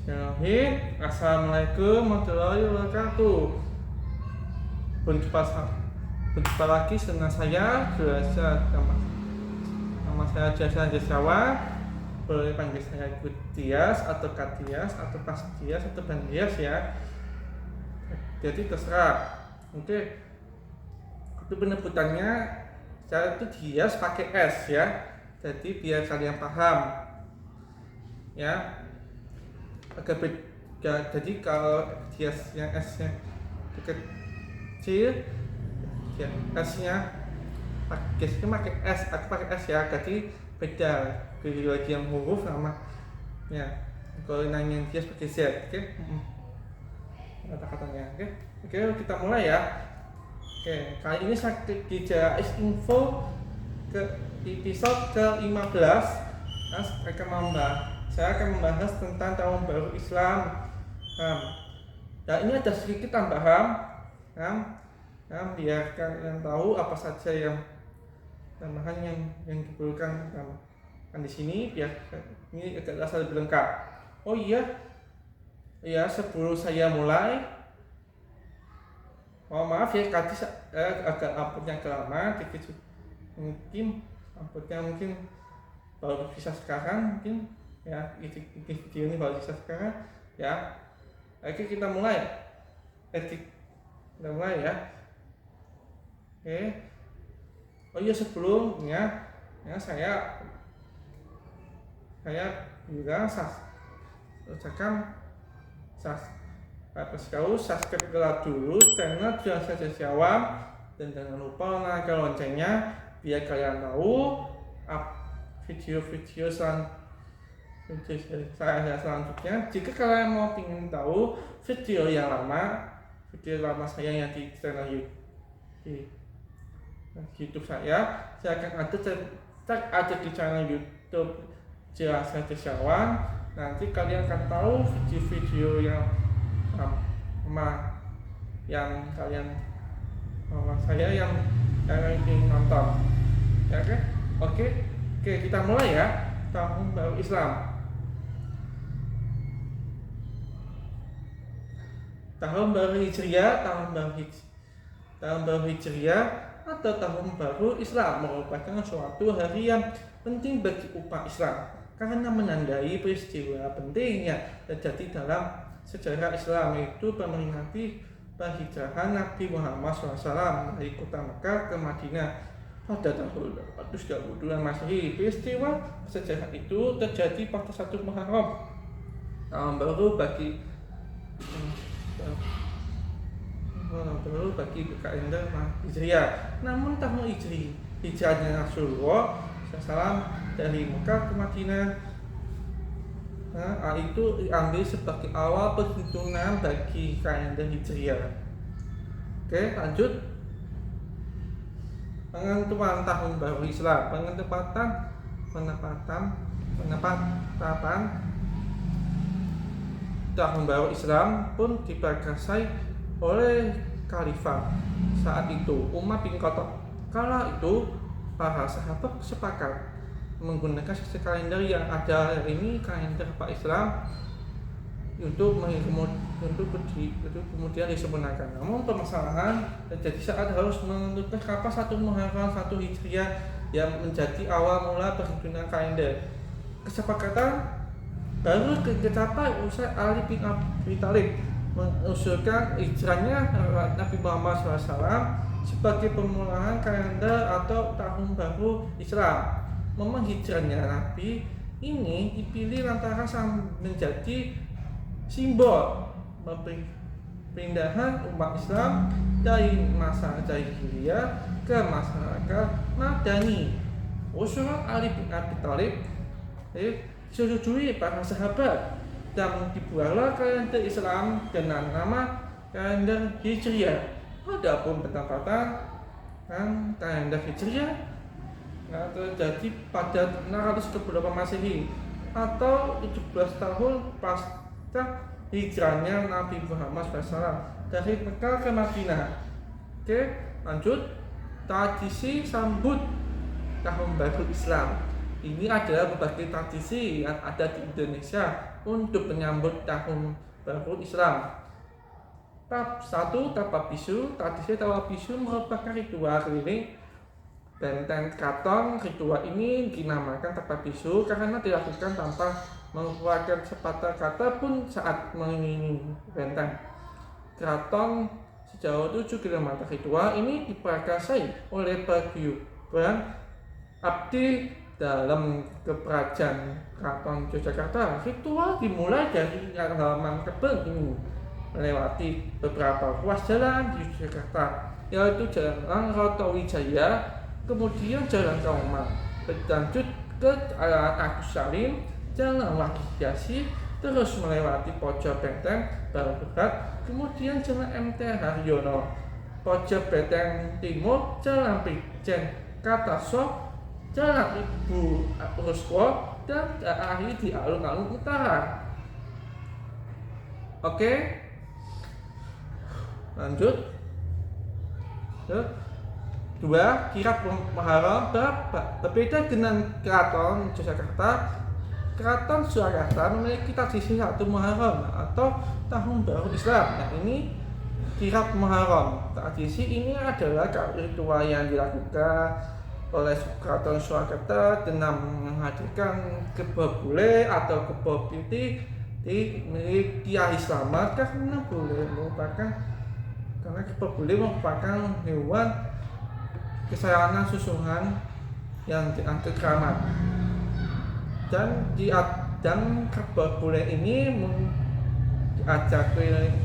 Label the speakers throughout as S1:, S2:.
S1: Bismillahirrahmanirrahim. Assalamualaikum warahmatullahi wabarakatuh. Berjumpa lagi dengan saya, nama saya Jasa Jasawa. Boleh panggil saya Gutias atau Katias atau Pastias atau Bandias ya. Jadi terserah. Oke. Itu penyebutannya saya itu Dias pakai S ya. Jadi biar kalian paham. Ya. Agak beda. Jadi kalau Dias yang S-nya kecil, ya S-nya pakai S, aku pakai S ya. Jadi beda bagi yang huruf sama ya. Kalau nanya Dias pakai Z, oke? Kata-katanya, oke, kita mulai ya. Oke, kali ini saya Is Info ke episode ke-15. Saya akan membahas tentang tahun baru Islam. Nah, ini ada sedikit tambahan, biar kalian tahu apa saja yang tambahan yang diperlukan di sini, biar ini agak terasa lebih lengkap. Oh iya, sebelum saya mulai, maaf ya, tadi agak uploadnya lama, mungkin baru bisa sekarang mungkin. Ya, video ini baru bisa sekarang ya. Oke, kita mulai ya. Oke. Oh iya, sebelumnya ya saya bilang subscribe dulu channel Jasa Jawab dan jangan lupa nyalakan loncengnya biar kalian tahu video-video saya selanjutnya. Jika kalian mau ingin tahu video lama saya yang di channel YouTube saya akan ada di channel YouTube Jasa Jasawan. Nanti kalian akan tahu video-video yang saya yang ingin nonton. Ya, oke, kita mulai ya. Tahun baru Islam. Tahun baru Hijriah, tahun baru Hijriah atau tahun baru Islam merupakan suatu hari yang penting bagi umat Islam karena menandai peristiwa penting yang terjadi dalam sejarah Islam, yaitu memperingati perhijrahan Nabi Muhammad SAW dari kota Mekah ke Madinah pada tahun 432 Masehi. Peristiwa sejarah itu terjadi pada 1 Muharram, tahun baru bagi kalender Hijriah. Namun tahun hijrahnya Rasulullah SAW dari Mekah ke Madinah, itu diambil sebagai awal perhitungan bagi kalender Hijriah. Oke, lanjut. Penentuan tahun baru Islam. Penetapan tahun baru Islam pun diperkasai oleh Khalifah saat itu, Umar bin Khattab. Kala itu para sahabat sepakat menggunakan sistem kalender yang ada hari ini, kalender Pak Islam, untuk kemudian disempurnakan. Namun permasalahan terjadi saat harus menentukan kapan 1 Muharram 1 Hijriah yang menjadi awal mula perhitungan kalender. Kesepakatan baru dicapai usai Ali bin Abi Thalib mengusulkan hijrahnya Nabi Muhammad SAW sebagai permulaan kalender atau tahun baru Islam. Memang hijrahnya Nabi ini dipilih lantaran menjadi simbol pindahan umat Islam dari masa jahiliyah ke masyarakat Madani. Usulan Ali bin Abi Thalib disetujui para sahabat dan dibuatlah kalender Islam dengan nama kalender Hijriah. Adapun penempatan kalender Hijriah terjadi pada 628 Masehi atau 17 tahun pasca hijrahnya Nabi Muhammad SAW dari Mekah ke Madinah. Oke, lanjut. Tradisi sambut tahun baru Islam Ini adalah berbagai tradisi yang ada di Indonesia untuk menyambut tahun baru Islam. Satu, Tapak Bisu. Tradisi Tapak Bisu merupakan ritual keliling benteng keraton. Ritual ini dinamakan Tapak Bisu karena dilakukan tanpa mengeluarkan sepatah kata pun saat mengelilingi benteng keraton sejauh 7 km. Ritual ini diprakarsai oleh paguyuban abdi dalam Kerajaan Keraton Yogyakarta. Ritual dimulai dari halaman kebun ini melewati beberapa ruas jalan di Yogyakarta, yaitu Jalan Rotowijaya, kemudian Jalan Kauman, berlanjut ke Jalan Agus Salim, Jalan Wahyudi, terus melewati pojok benteng Barat, kemudian Jalan MT Haryono, pojok benteng timur Jalan Brigjen Kartoso, Jalan Ibu Ruswo, dan terakhir di alun-alun utara. Oke, lanjut. Dua, kirap Muharram. Berbeda dengan Keraton Yogyakarta, Keraton Surakarta memiliki tradisi 1 Muharram atau Tahun Baru Islam. Nah, ini kirap Muharram. Tradisi ini adalah ritual yang dilakukan oleh Keraton Surakarta dengan menghadirkan kebo bule atau kebo putih di milik Kiai Slamet karena kebo bule merupakan hewan kesayangan susunan yang dianggap keramat. Dan kebo bule ini diajak keliling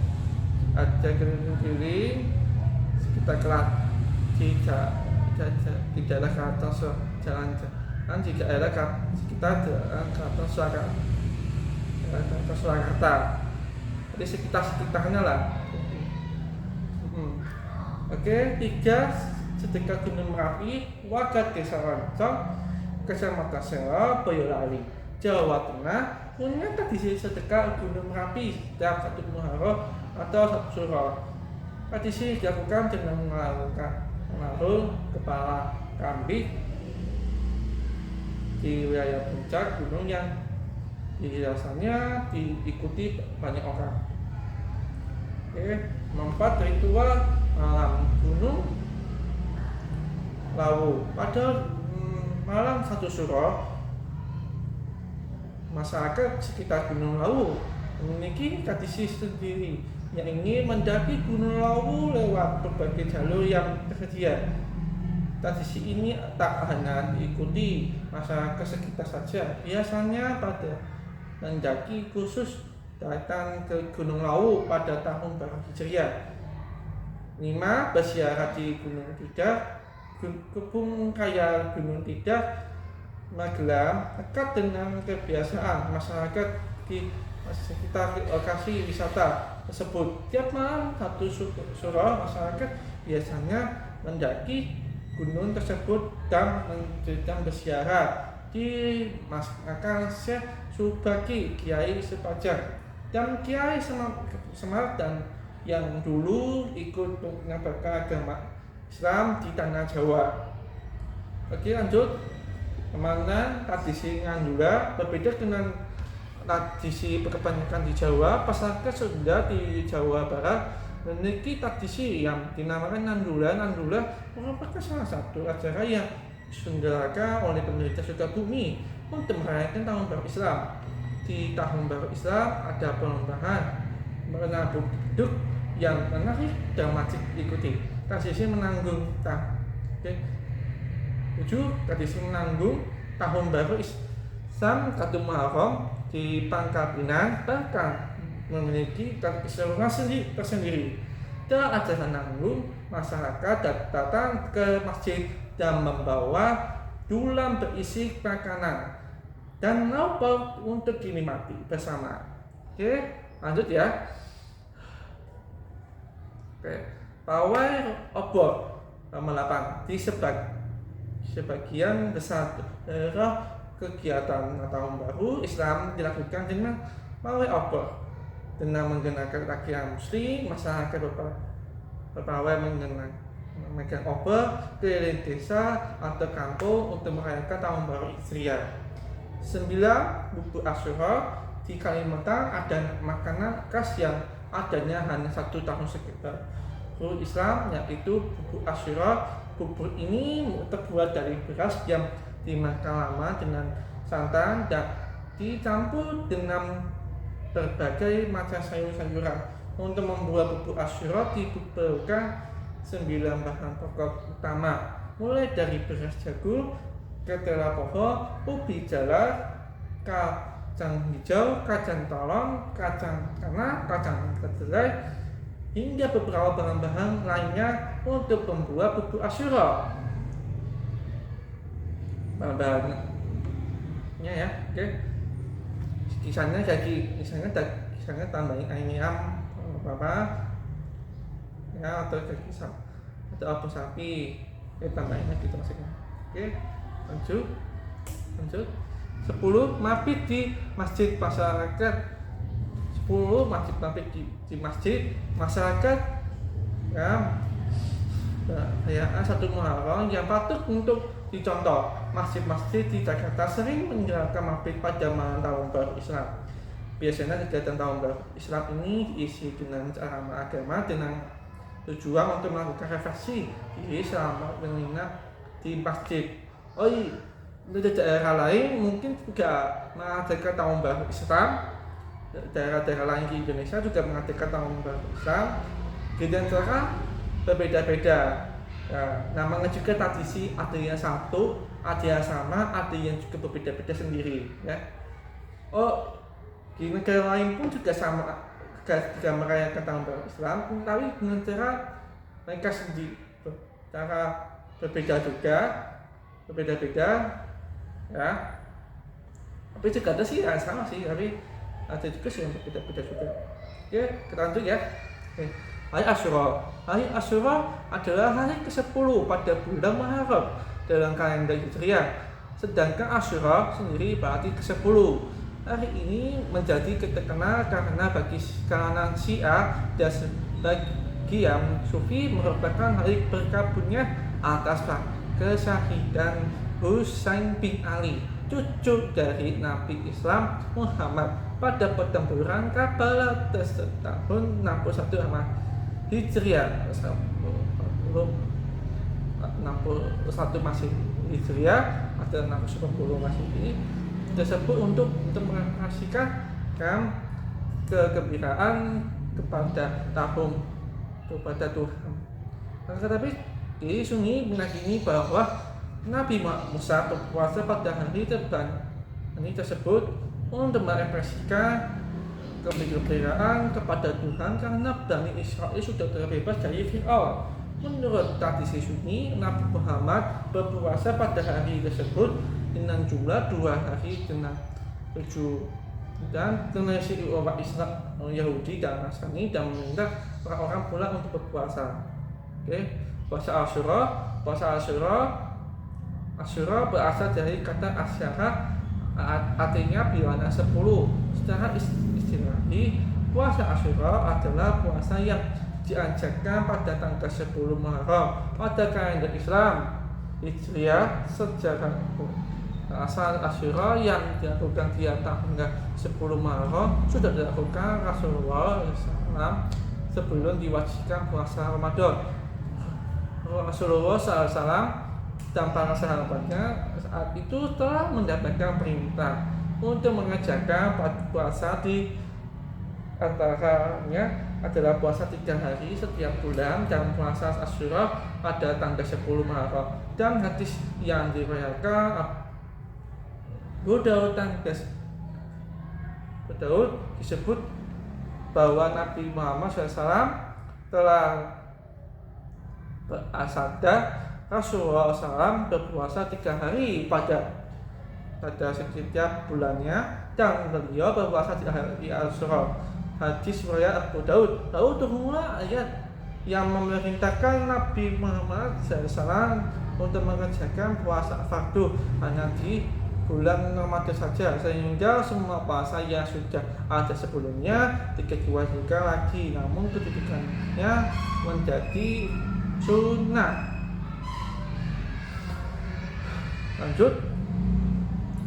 S1: sekitar kelat di daerah Keraton jalan di daerah sekitar Keraton Surakarta, jadi sekitarnya lah. Oke, 3, sedekah Gunung Merapi. Warga Desa Roncong, Kecamatan Selo, Boyolali, Jawa Tengah punya tradisi sedekah Gunung Merapi setiap 1 Muharram atau 1 Suro. Tradisi dilakukan dengan menaruh kepala kambing di wilayah puncak gunung yang biasanya diikuti banyak orang. Oke, 4, ritual malam gunung Lawu. Pada malam 1 Suro, masyarakat sekitar Gunung Lawu memiliki tradisi sendiri yang ingin mendaki Gunung Lawu lewat berbagai jalur yang tersedia. Tradisi ini tak hanya diikuti masyarakat sekitar saja. Biasanya pada mendaki khusus datang ke Gunung Lawu pada tahun baru Hijriah. 5, berziarah di Gunung Tidar. Kebun Raya Gunung Tidar Magelang dekat dengan kebiasaan masyarakat di sekitar lokasi wisata tersebut. Tiap malam 1 Suro, masyarakat biasanya mendaki gunung tersebut dan berziarah di makam Syekh Subaki, Kiai Sepajar, dan Kiai Semar dan yang dulu ikut menyebarkan agama Islam di tanah Jawa. Oke, lanjut. Kemana tradisi Ngandula berbeda dengan tradisi kebanyakan di Jawa. Masyarakat Sunda di Jawa Barat memiliki tradisi yang dinamakan Ngandula. Ngandula merupakan salah satu acara yang diselenggarakan oleh pemerintah Sukabumi untuk merayakan tahun baru Islam. Di tahun baru Islam ada perlombaan menabung beduk yang menarik dan wajib diikuti. Tradisi menanggung 7, tradisi menanggung tahun baru Islam 1 Muharram di Pangkal Pinang bahkan memiliki keseruan tersendiri. Dalam acara nanggung, masyarakat datang ke masjid dan membawa dulang berisi makanan dan lauk untuk dinikmati bersama. Oke, lanjut ya. Oke. Pawai obor nomor 8. Di sebagian besar daerah kegiatan tahun baru Islam dilakukan dengan pawai obor. Dengan menggunakan pakaian muslim, masyarakat berpawai megang obor keliling desa atau kampung untuk merayakan tahun baru Hijriah. 9. Bubur Asyura. Di Kalimantan ada makanan khas yang adanya hanya 1 tahun sekitar Islam, yaitu bubur Asyura. Bubur ini terbuat dari beras yang dimakan lama dengan santan dan dicampur dengan berbagai macam sayur-sayuran. Untuk membuat bubur Asyura diperlukan 9 bahan pokok utama, mulai dari beras jagung, ketela pohon, ubi jalar, kacang hijau, kacang tolong, kacang tanah, kacang kedelai, hingga beberapa bahan-bahan lainnya untuk membuat bubur Asyura. Bahan-bahannya ya, oke. Kisahnya tambahin ayam apa ya, atau daging sapi atau apa sapi, tambahin gitu maksudnya. Oke, lanjut. 10. Mabit di masjid masyarakat. 10. Mabit di masjid masyarakat ya, perayaan 1 Muharram yang patut untuk dicontoh. Masjid-masjid di Jakarta sering menjalankan mabit pada malam tahun baru Islam. Biasanya kegiatan tahun baru Islam ini diisi dengan ceramah agama dengan tujuan untuk melakukan refleksi diri selama menginap di masjid. Di daerah lain mungkin juga mengadakan tahun baru Islam. Daerah-daerah lain di Indonesia juga mengadakan tahun baru Islam. Dengan cara berbeda-beda. Namanya juga tradisi, ada yang satu, ada yang sama, ada yang juga berbeda-beda sendiri. Ya. Di negara lain pun juga sama, juga merayakan tahun baru Islam, tapi dengan cara mereka sendiri, cara berbeda juga, berbeda-beda, ya. Tapi juga ada sih yang sama sih, tapi ada juga sih yang berbeda-beda juga. Oke, kita lanjut ya. Hari Asyura. Hari Asyura adalah hari ke-10 pada bulan Muharram dalam kalender Hijriah. Sedangkan Asyura sendiri berarti ke-10. Hari ini menjadi terkenal karena bagi kalangan Syiah dan bagi yang Sufi merupakan hari berkabungnya atas kesyahidan Husain bin Ali, cucu dari Nabi Islam Muhammad, pada pertempuran Karbala tahun 61 Hijriah, 61 masih Hijriah atau 60 masih ini tersebut untuk mengasihkan kegembiraan kepada Tuhan. Tetapi di Sunni meyakini bahwa Nabi Musa berpuasa pada hari ini tersebut untuk mengekspresikan kegembiraan kepada Tuhan karena Bani Israel sudah terbebas dari Fir'aun. Menurut tradisi Sunni, Nabi Muhammad berpuasa pada hari tersebut dengan jumlah 2 hari dengan 7 dan generasi orang Islam, Yahudi dan Nasrani, dan meminta orang-orang pulang untuk berpuasa. Puasa Asyura berasal dari kata asyara, artinya bilangan 10. Secara istilahi, puasa Asyura adalah puasa yang dianjurkan pada tanggal 10 Muharram pada kalender Islam Hijriah. Sejarah asal Asyura yang dilakukan di tanggal 10 Muharram sudah dilakukan Rasulullah SAW sebelum diwajibkan puasa Ramadan. Rasulullah SAW dan para sahabatnya saat itu telah mendapatkan perintah untuk mengajarkan puasa, di antaranya adalah puasa 3 hari setiap bulan dan puasa Asyura pada tanggal 10 Muharram. Dan hadis yang diriwayatkan Abu Daud disebut bahwa Nabi Muhammad SAW telah bersabda, Rasulullah SAW berpuasa 3 hari pada setiap bulannya, dan beliau berpuasa 3 hari Asyura. Hadis riwayat Abu Daud. Lalu turunlah ayat yang memerintahkan Nabi Muhammad SAW untuk mengerjakan puasa fardu hanya di bulan Ramadan saja, sehingga semua puasa yang sudah ada sebelumnya tidak diwajibkan lagi, namun kedudukannya menjadi sunnah. Lanjut,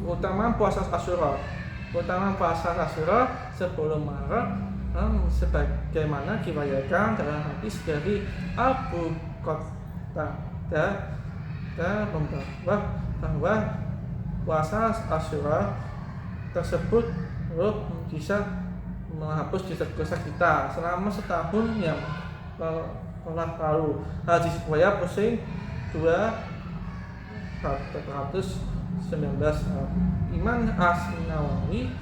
S1: keutamaan puasa Asyura. Keutamaan puasa Asyura 10 Maret sebagaimana diriwayatkan dalam hadis dari Abu Qatadah membawa bahwa puasa Asyura tersebut bisa menghapus dosa kita selama setahun yang telah lalu. Hadis riwayat Muslim 219. Imam As-Nawawi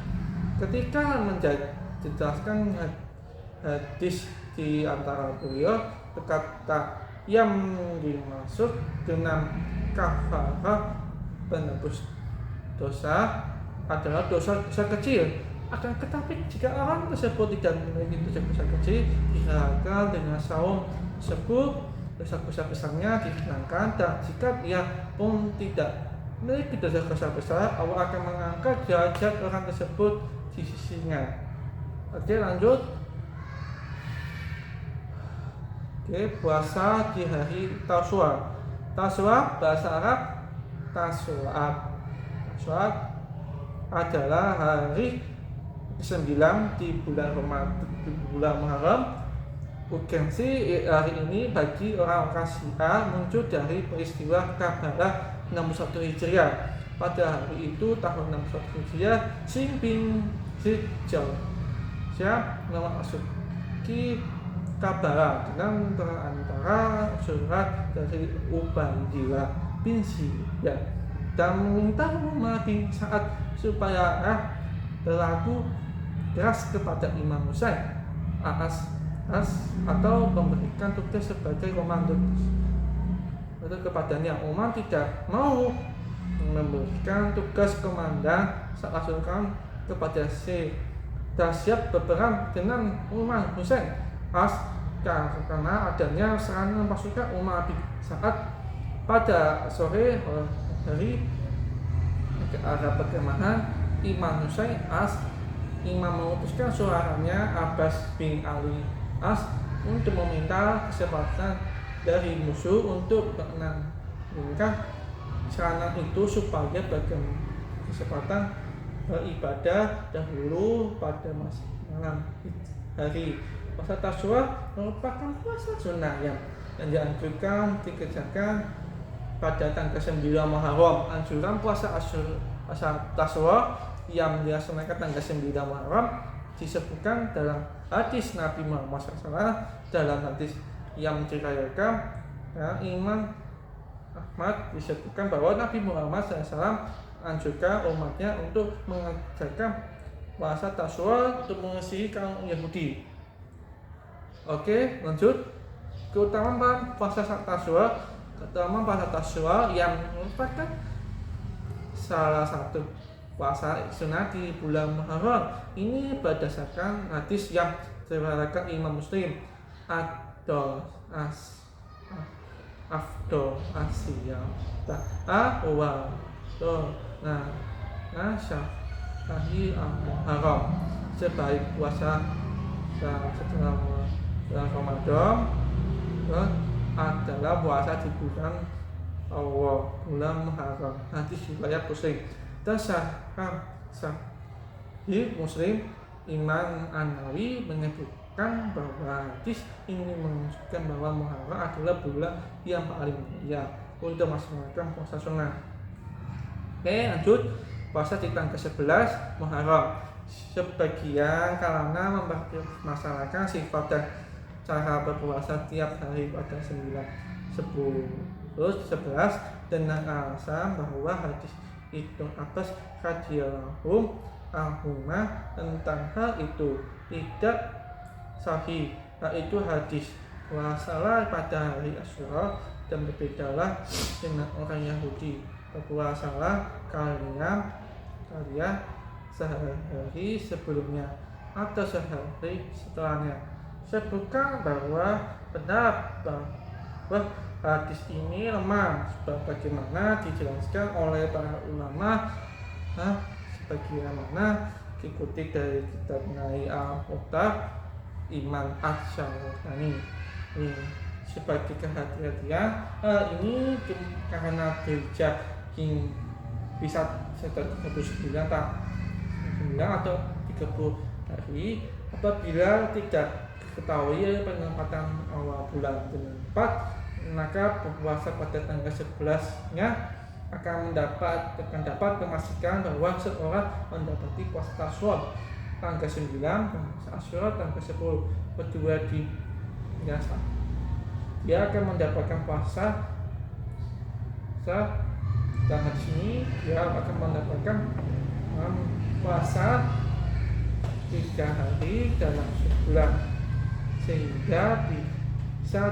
S1: ketika menjelaskan hadis di antara beliau berkata yang dimaksud dengan kafarah penebus dosa adalah dosa-dosa kecil. Akan tetapi jika orang tersebut tidak memiliki dosa-dosa kecil, diharapkan dengan saum tersebut dosa-dosa besarnya dihilangkan, dan jika ia pun tidak memiliki dosa-dosa besar, Allah akan mengangkat derajat orang tersebut di sisinya. Oke, lanjut. Oke, puasa di hari Tasyrik. Tasyrik bahasa Arab Tasyrik adalah hari ke-9 di bulan Muharram. Urgensi hari ini bagi orang-orang Syiah muncul dari peristiwa Karbala 61 Hijriah. Pada hari itu tahun 61 Hijriah, Sing bin Hijau memasuki Karbala dengan berantara surat dari Ubaidillah bin Ziyad dan meminta Umar bin Sa'ad supaya berlaku keras kepada Imam Husain atau memberikan tugas sebagai komando kepadanya. Umar tidak mau memberikan tugas komandan saat pasukan kepada Syekh dan siap berperang dengan Umar Husain karena adanya serangan pasukan Umar bin Sa'ad. Pada sore hari ke arah perkemahan Imam Husain Imam memutuskan suaranya Abbas bin Ali untuk meminta kesempatan dari musuh untuk menangkan serangan itu supaya bagi kesempatan beribadah dahulu pada malam hari. Puasa Tasyrik merupakan puasa sunnah yang dianjurkan dikerjakan pada tanggal 9 Muharram. Anjuran puasa Tasyrik yang dilaksanakan tanggal 9 Muharram disebutkan dalam hadis Nabi Muhammad SAW. Dalam hadis yang diriwayatkan Imam Ahmad disebutkan bahwa Nabi Muhammad SAW anjurkan umatnya untuk mengerjakan puasa Tasyrik untuk mengasihi kaum Yahudi. Oke, lanjut. Keutamaan puasa Tasyrik. Keutamaan puasa Tasyrik yang merupakan salah satu puasa sunnah di bulan Muharram ini berdasarkan hadis yang diriwayatkan Imam Muslim. Afdo Asia wa syahi al-Muharram, sebaik puasa setelah Ramadan adalah puasa di bulan Allah, bulan Muharram. Hadis riwayat Muslim. Dan Sahih Muslim, Imam An-Nawawi menyebutkan bahwa hadis ini menunjukkan bahwa Muharram adalah bulan yang paling mulia untuk melaksanakan puasa sunnah. Oke, lanjut. Puasa di tanggal 11 Muharram. Sebagian kalangan mempermasalahkan sifat dan cara berpuasa tiap hari pada 9, 10, 11 dengan alasan bahwa hadis Ibnu Abbas radhiyallahu anhu tentang hal itu tidak sahih, yaitu hadis puasalah pada hari Asyura dan berbedalah dengan orang Yahudi. Berpuasalah kalian sehari sebelumnya atau sehari setelahnya. Sebutkan bahwa benar bahwa hadis ini lemah sebagaimana dijelaskan oleh para ulama sebagaimana dikutip dari kitab Nai al-Mukhtar Imam Asy-Syaukani. sebagai kehati-hatian. Ini karena gereja yang bisa sekitar 39 atau 30 hari apabila tidak diketahui penempatan awal bulan keempat, maka berpuasa pada tanggal 11-nya akan dapat memastikan bahwa seorang mendapati puasa Tasyrik tanggal 9 dan Asyura tanggal 10 kedua di biasa. Dia akan mendapatkan puasa dan di sini dia akan mendapatkan puasa 3 hari dalam sebulan sehingga bisa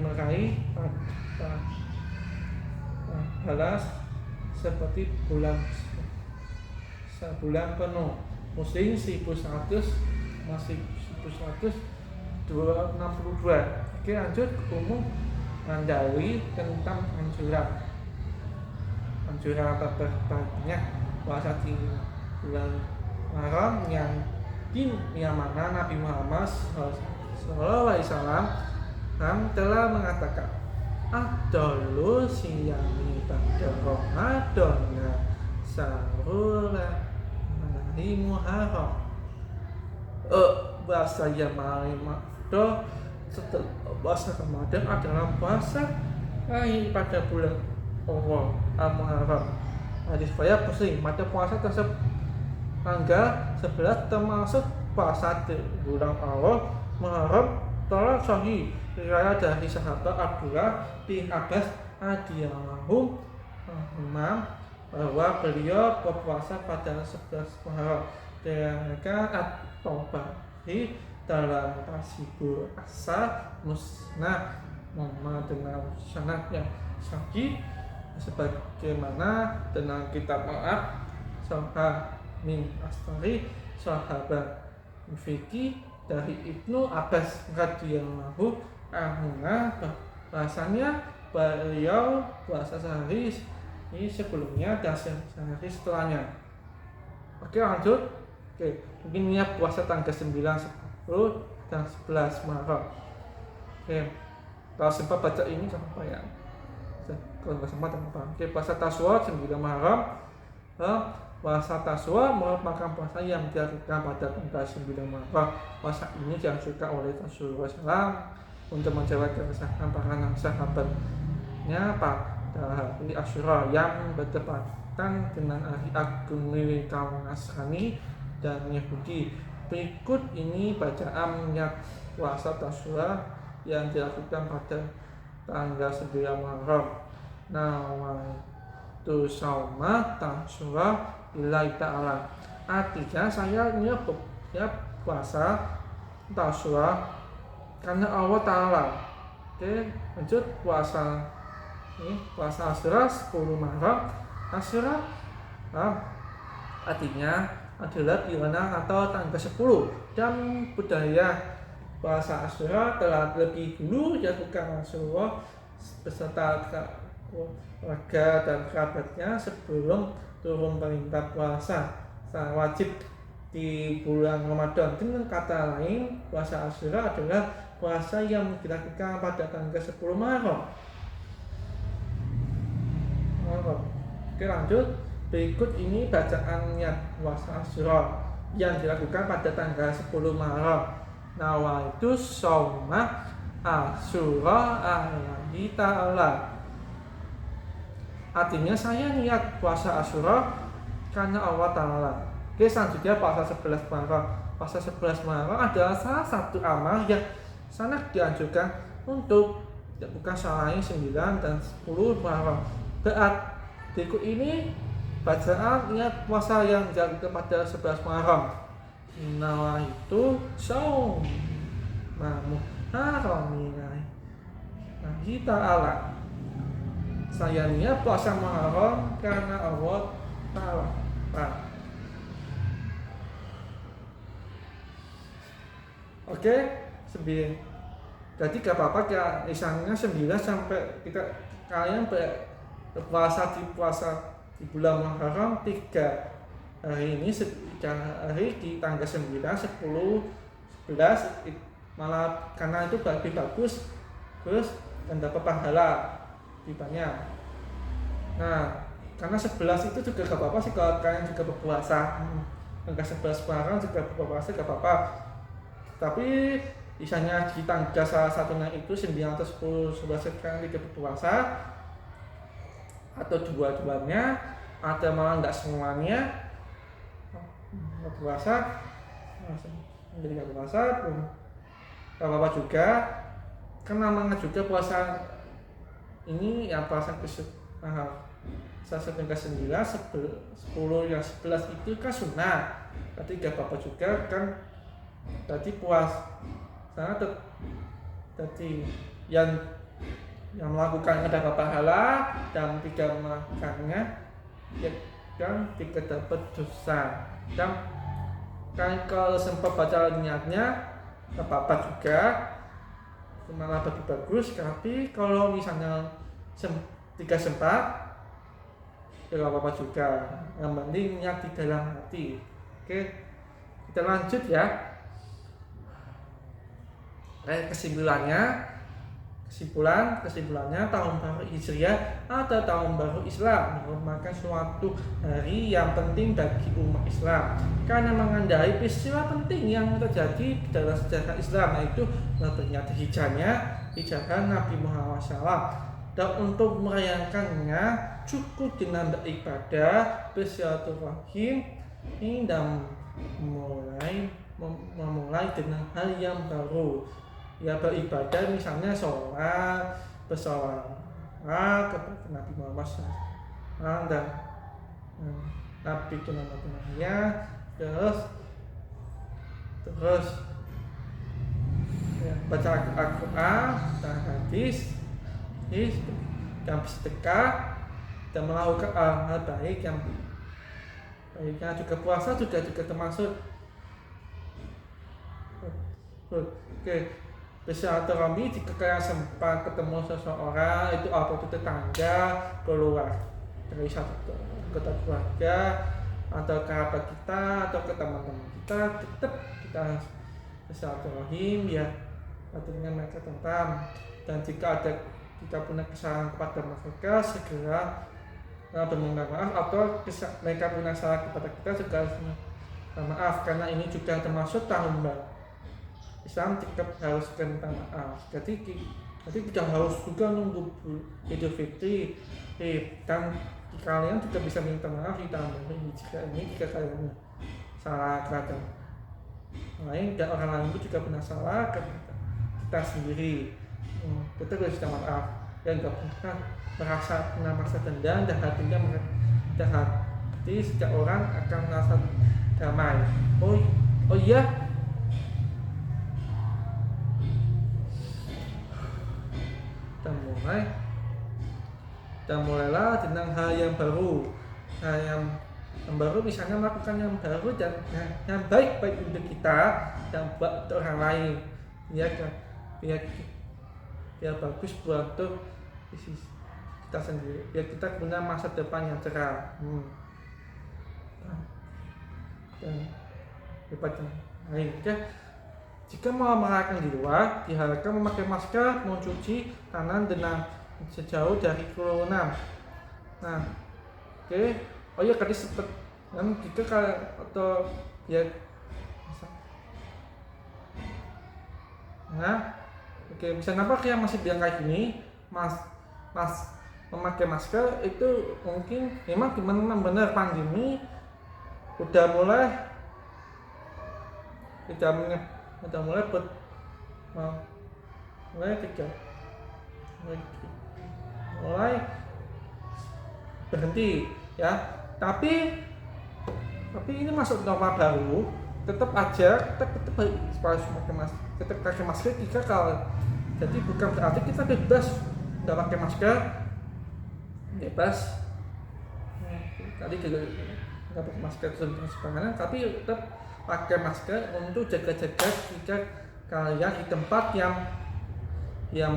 S1: meraih balas seperti sebulan penuh. Muslim 1100 masih 1162. Oke, lanjut umum mendalui tentang anjuran banyak puasa di bulan Muharram yang mana Nabi Muhammad SAW telah mengatakan Adolu siyami ba'da Ramadana sahura mari Muharram. Bahasa Yamani Makdo setelah puasa Ramadan adalah puasa pada bulan Allah Muharram. Hadis riwayat Muslim. Pada puasa tersebut tanggal 11 termasuk puasa di bulan Allah Muharram telah sahih riwayat dari sahabat Abdullah bin Abbas radhiyallahu anhu bahwa beliau berpuasa pada 11 Muharram dengan at-Taubah dalam Tasibul Asa Musnad Muhammad dengan sanad yang sahih sebagaimana dengan kitab Ma'ab Sohah min Astari sahabat fikih dari Ibnu Abbas radhiyallahu anhu bahasanya beliau puasa sehari ini sebelumnya dan sehari setelahnya. Oke, lanjut. Oke, mungkin niat puasa tanggal 9, 10 dan 11 Muharram. Oke, kalau sempat baca ini apa ya? Kalau nggak sempat apa? Oke, puasa Tasyrik 9 Muharram. Puasa Tasyrik merupakan puasa yang dilakukan pada tanggal 9 Muharram. Puasa ini dianjurkan oleh Rasulullah SAW untuk menjawab keresahan para sahabatnya pada hari Asyura yang bertepatan dengan hari agung milik kaum Nasrani dan Yahudi. Berikut ini bacaan niat puasa Tasyrik yang dilakukan pada tanggal 9 Muharram. Nawaitu shauma Tasyrik lillahi ta'ala. Artinya saya niat puasa Tasyrik karena Allah Ta'ala. Oke, lanjut puasa ini puasa Asyura 10 Muharram. Asyura artinya adalah bulan atau tanggal 10 dan budaya puasa Asyura telah lebih dulu dilakukan Rasulullah beserta keluarga dan kerabatnya sebelum turun perintah puasa wajib di bulan Ramadan. Dengan kata lain, puasa Asyura adalah puasa yang dilakukan pada tanggal 10 Muharram. Oke, lanjut. Berikut ini bacaan niat puasa Asyura yang dilakukan pada tanggal 10 Muharram. Nawaitu shauma Asyura lillahi ta'ala. Artinya saya niat puasa Asyura karena Allah Ta'ala. Oke, selanjutnya puasa 11 Muharram. Puasa 11 Muharram adalah salah satu amal yang sangat dianjurkan untuk bukan selain 9 dan 10 Muharram. Berikut ini bacaan niat puasa yang dilakukan pada 11 Muharram. Nawaitu shauma Muharram lillahi ta'ala. Saya niat puasa Muharram karena Allah Ta'ala. Oke, 9. Jadi gak apa-apa ya, misalnya 9 sampai kalian berpuasa di bulan Muharram 3 hari ini, 3 hari di tanggal 9, 10, 11 malah karena itu lebih bagus bagus dan dapat pahala lebih banyak. Nah, karena 11 itu juga gak apa-apa sih kalau kalian juga berpuasa. Angka 11 barang juga berpuasa gak apa-apa. Tapi misalnya di tanggal salah satunya itu 9 atau 10, 11 kalian tidak berpuasa, atau dua-duanya, atau malah nggak semuanya nggak puasa, jadi nggak puasa pun nggak apa-apa juga, kan namanya juga puasa ini ya puasa salah satu ke 9, 10 yang 11 itu kan sunnah, berarti nggak apa-apa juga kan, berarti puasa berarti yang melakukan dapat pahala dan tidak melakukannya yang tidak dapat dosa. Dan kan kalau sempat baca niatnya gak apa-apa juga, malah bagi bagus. Tapi kalau misalnya tidak sempat ya gak apa-apa juga, yang penting niat di dalam hati. Oke, kita lanjut ya. Kesimpulannya tahun baru Hijriah atau tahun baru Islam merupakan suatu hari yang penting bagi umat Islam karena mengandai peristiwa penting yang terjadi dalam sejarah Islam, yaitu berakhirnya hijrah Nabi Muhammad SAW. Dan untuk merayakannya cukup dengan beribadah, bersilaturahim dan memulai dengan hal yang baru. Ya, beribadah misalnya sholat, bersolawat kepada Nabi Muhammad SAW dan Nabi Muhammadnya, terus ya, baca Al-Quran dan hadis dan bersedekah dan melakukan hal baik yang baiknya, juga puasa juga termasuk. Oke. Bersilaturahmi jika kalian sempat ketemu seseorang, itu apa itu tetangga, keluar dari satu kota keluarga atau kerabat kita atau ke teman-teman kita, tetap kita bersilaturahim ya, artinya mereka tentang. Dan jika ada kita punya kesalahan kepada mereka, segera berminta maaf, atau mereka punya salah kepada kita, segera maaf, karena ini juga termasuk tahun baru Islam, tetap harus minta maaf. Jadi tidak harus juga nunggu Idul Fitri, dan kalian juga bisa minta maaf di tahun baru jika kalian salah kepada lain dan orang lain itu juga pernah salah ke kita sendiri. Kita harus minta maaf dan tidak pernah merasa dendam, dan hatinya hati setiap orang akan merasa damai. Oh iya. Dan mulailah dengan hal yang baru. Yang baru misalnya melakukan yang baru dan yang baik untuk kita dan buat untuk orang lain, biar bagus buat untuk kita sendiri, biar kita punya masa depan yang cerah dan hebat yang lain. Jika mau merayakan di luar, diharapkan memakai masker, mencuci tangan dengan sejauh dari kerumunan. Nah, oke. Oh iya, tadi sempat jika kalian atau ya, misalnya apa yang masih bilang kayak gini, mas memakai masker itu mungkin memang benar pandemi udah mulai berhenti ya, tapi ini masuk norma baru, tetap aja tetap pakai masker jika kalau, jadi bukan berarti kita bebas nggak pakai masker, bebas tadi juga nggak pakai masker sembarangan, tapi tetap pakai masker untuk jaga-jaga jika kalian di tempat yang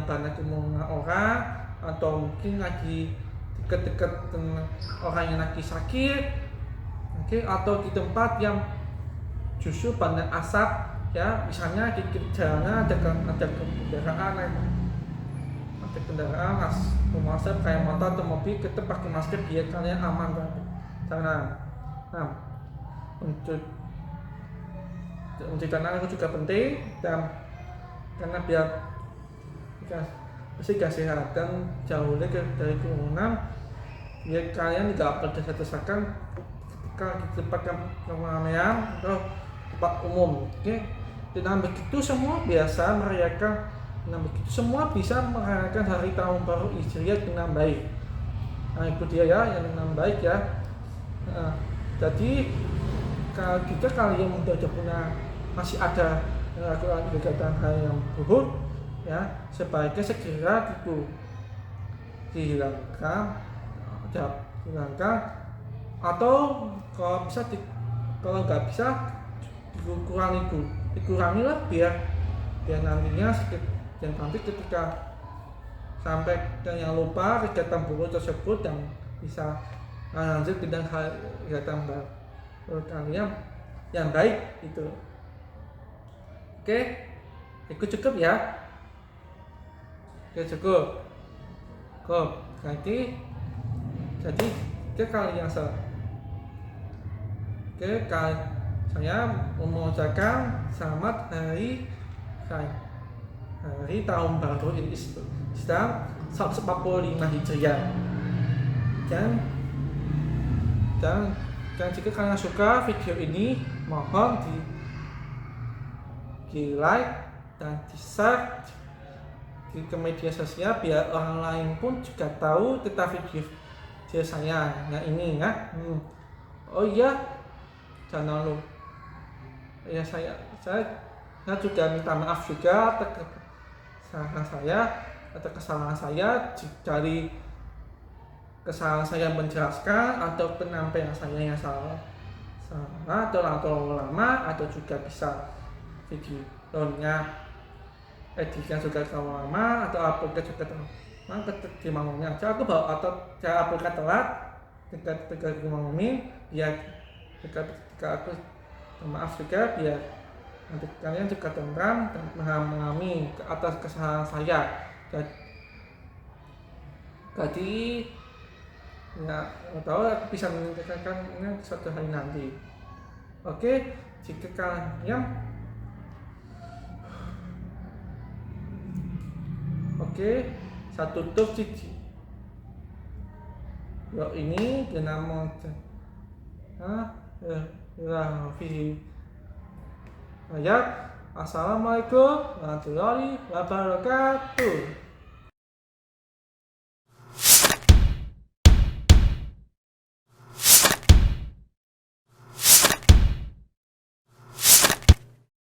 S1: banyak orang, atau mungkin lagi dekat-dekat dengan orang yang lagi sakit, atau di tempat yang justru banyak asap ya, misalnya di jalannya ada kendaraan naik kendaraan masker kayak motor atau mobil, kita pakai masker biar kalian aman kan. Nah, mencuci tangan itu juga penting, dan karena biar kesehatan jauh dari kerumunan, biar kalian tidak berdesak-desakan ketika di tempat keramaian atau tempat umum. Oke, dengan begitu semua biasa merayakan, dengan begitu semua bisa merayakan hari tahun baru Hijriah dengan baik. Nah itu dia ya, yang dengan baik ya. Jadi jika kalian sudah punya masih ada kegiatan hal yang buruk ya, sebaiknya segera itu dihilangkan atau kalau nggak bisa dikurangilah biar nantinya ketika sampai yang lupa kegiatan buruk tersebut yang bisa lanjut dengan kegiatan baru kalian yang baik itu. Oke, itu cukup ya. Oke, cukup. Jadi ke kalian saya mengucapkan selamat hari tahun baru Islam 1445 Hijriah. Dan jika kalian suka video ini, mohon di like dan di share ke media sosial biar orang lain pun juga tahu tentang video saya yang ini ya. Oh iya, jangan lupa ya, saya juga minta maaf juga atas kesalahan saya dari kesalahan saya menjelaskan atau penyampaian saya yang salah atau lama, atau juga bisa videonya editan juga terlalu lama atau uploadnya juga terlalu lama dimangungnya. Saya uploadnya telat ketika dimangungin ya, ketika aku maaf juga biar nanti kalian juga tenang dan mengalami atas kesalahan saya. Jadi ya, tahu aku bisa meningkatkannya suatu hari nanti. Oke, jika kalian saya tutup video ini dengan ayat Assalamualaikum warahmatullahi wabarakatuh.